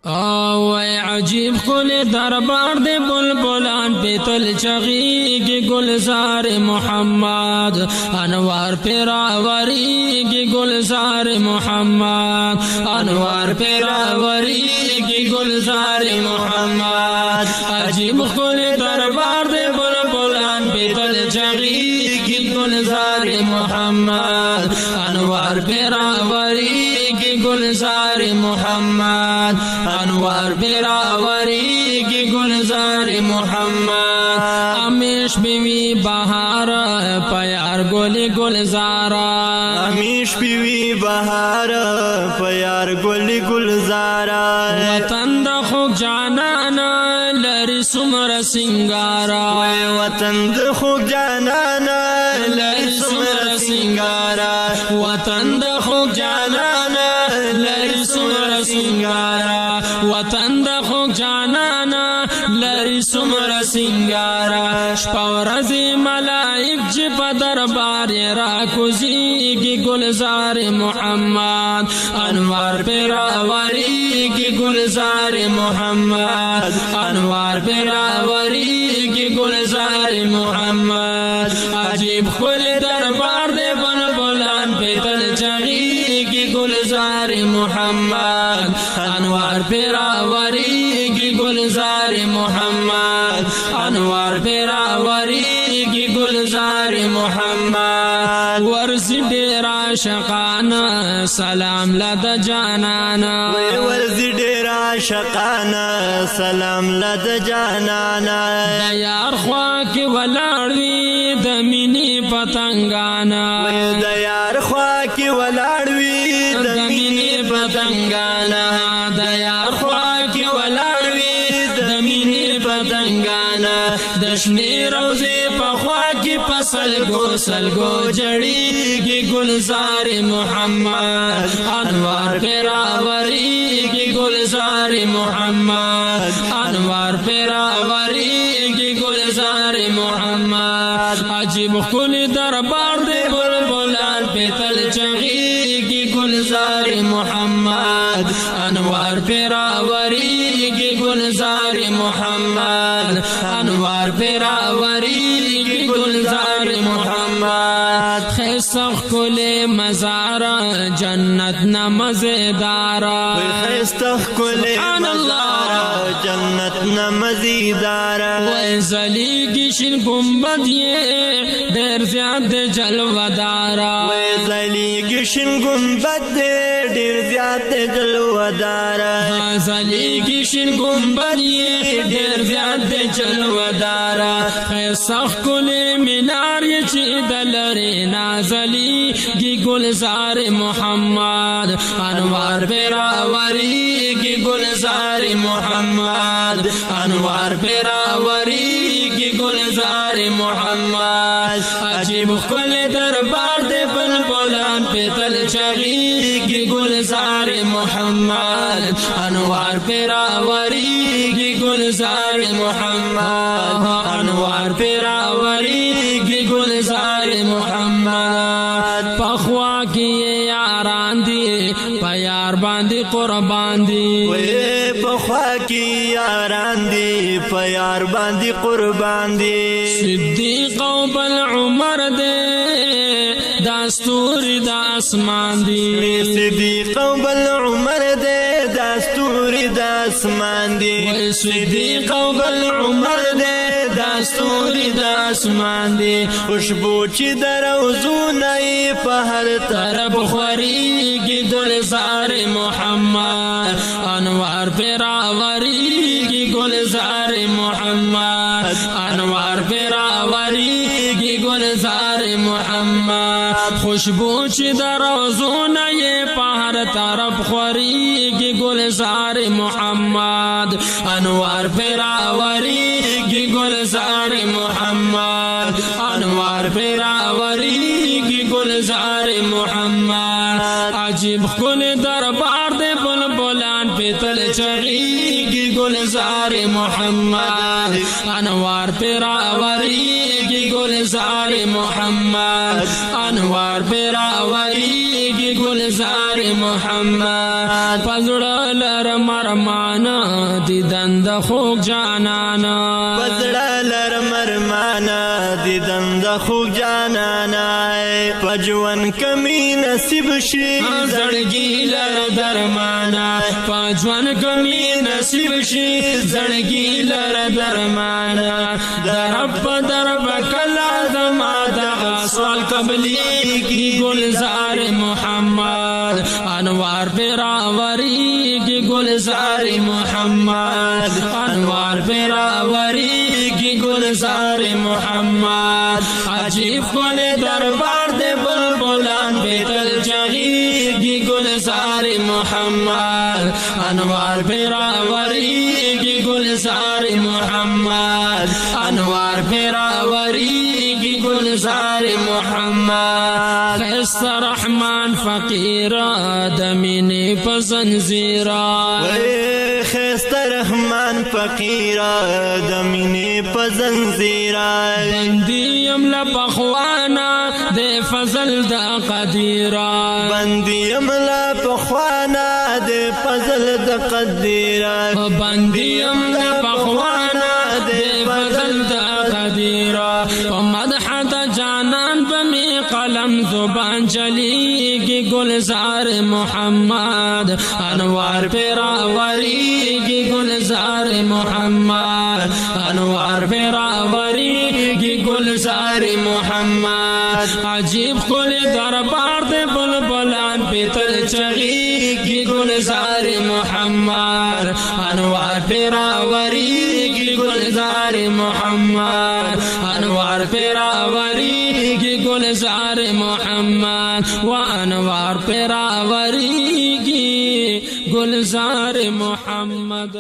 اوے عجیب کل دربار دے بلبلان پہ تل چغی کی گلزار محمد انوار پیراوری کی گلزار محمد انوار پیراوری کی گلزار محمد عجیب کل دربار دے بلبلان پہ تل چغی کی گلزار محمد انوار پیراوری کی گلزار محمد انوار پیراوری کی گلزار محمد ہمیش بیوی بہار پیار گلی گلزارا ہمیش بیوی بہار پیار گلی گلزارا وطن دا خوب جانانا لری سمر سنگارا وطن دا خوب جانانا لری سمر سنگارا وطن دا خوب جانانا لری سمر سنگارا وطن دا خوب جانانا لری سمر سنگارا شپورزی ملائک جی پا دربار راکوزی کی گلزار محمد انوار پیراوری کی گلزار محمد انوار پیراوری کی گلزار محمد عجیب کل دربار دے بلبلان پہ تل چغی کی گلزار محمد انوار پیراوری کی گلزار محمد انوار پیراوری کی گلزار محمد ورزی ڈیرا شقانا سلام لد جانانا ورزی ڈیرا شقانا سلام لد جانانا دیار خواہ کی ولاڑوی دمینی پتنگانا دیار خواہ کی ولاڑوی دمینی پتنگانا دیار خواہ کی ولاڑوی دمینی پتنگانا دشنی روزی پخواہ کی سلگو جڑی کی گلزار محمد انوار پیراوری کی گلزار محمد انوار پیراوری کی گلزار محمد عجیب کل دربار دے بلبلان پہ تل چغی کی گلزار محمد انوار پیراوری کی گلزار محمد انوار پیراوری کی گلزار محمد خیسخ کل مزارا جنت نہ مزیدارا خیسخ کل مزارا جنت نہ مزیدارا ویزلی گشن گنبد یہ دیر زیاد جلوہ دارا ویزلی گشن گنبد دیر زیاد جلوہ دارا ویزلی گشن گنبد یہ دیر زیاد جلوہ دارا خیسخ کل مینار یہ چید لری نازلی کی گلزار محمد انوار پیراوری کی گلزار محمد انوار پیراوری کی گلزار محمد عجیب کل دربار دے بلبلان پہ تل چغی کی گلزار محمد انوار پیراوری کی گلزار محمد انوار پیراوری کی گلزار محمد پخوا کی یاران دی پیار باندی قربان دی پخوا کی یاران دی پیار باندی قربان دی صدیق و بل عمر دے دستور دا اسمان دی صدیق و بل عمر دے دستور دا اسمان دی صدیق و بل عمر دے دستور دا اسمان دی خوشبو چی در روزونائی پہر طرف خوری کی گلزار محمد انوار پیراوری کی گلزار محمد انوار پیراوری کی گلزار محمد خوشبو چی در روزونائی پہر طرف خوری کی گلزار محمد انوار پیراوری کی گلزار محمد انوار پیراوری کی گلزار محمد عجیب کل دربار دے بلبلان پہ تل چغی کی گلزار محمد انوار پیراوری کی گلزار محمد انوار پیراوری کی گلزار محمد پزڑ لر مرما ارمانا دیدن د خوږ جانانا پزړه لرم ارمانا دیدن د خوږ جانانا په ژوند کمی نصیب شي زړګي لر درمانا په ژوند کمی نصیب شي زړګي لر درمانا درب درب کلا زما دغه سوال قبلېږي ګلزار محمد انوار پیراورېږي ګلزار محمد انوار پیراورېږي ګلزار محمد عجیب ښکلی دربار د بلبلان پې تل چغېږي ګلزار محمد انوار پیراورېږي ګلزار محمد انوار پیراورېږي ګلزار محمد ښایسته رحمان فقیره د مینې په زنځیره ښایسته رحمان فقیره د مینې په زنځیره بندي یم له پخوانه د فضل د قدیره بندي یم له پخوانه د فضل د قدیره بندي یم له پخوانه د فضل د قدیره په مدح د جانان به می قلم زبان چلیږي ګلزار محمد انوار پیراورېږي ګلزار محمد انوار پیراورېږي ګلزار محمد عجیب ښکلی دربار د بلبلان پې تل چغېږي ګلزار محمد انوار پیراورېږي ګلزار محمد انوار پیراورېږي ګلزار محمد و انوار پیراورېږي ګلزار محمد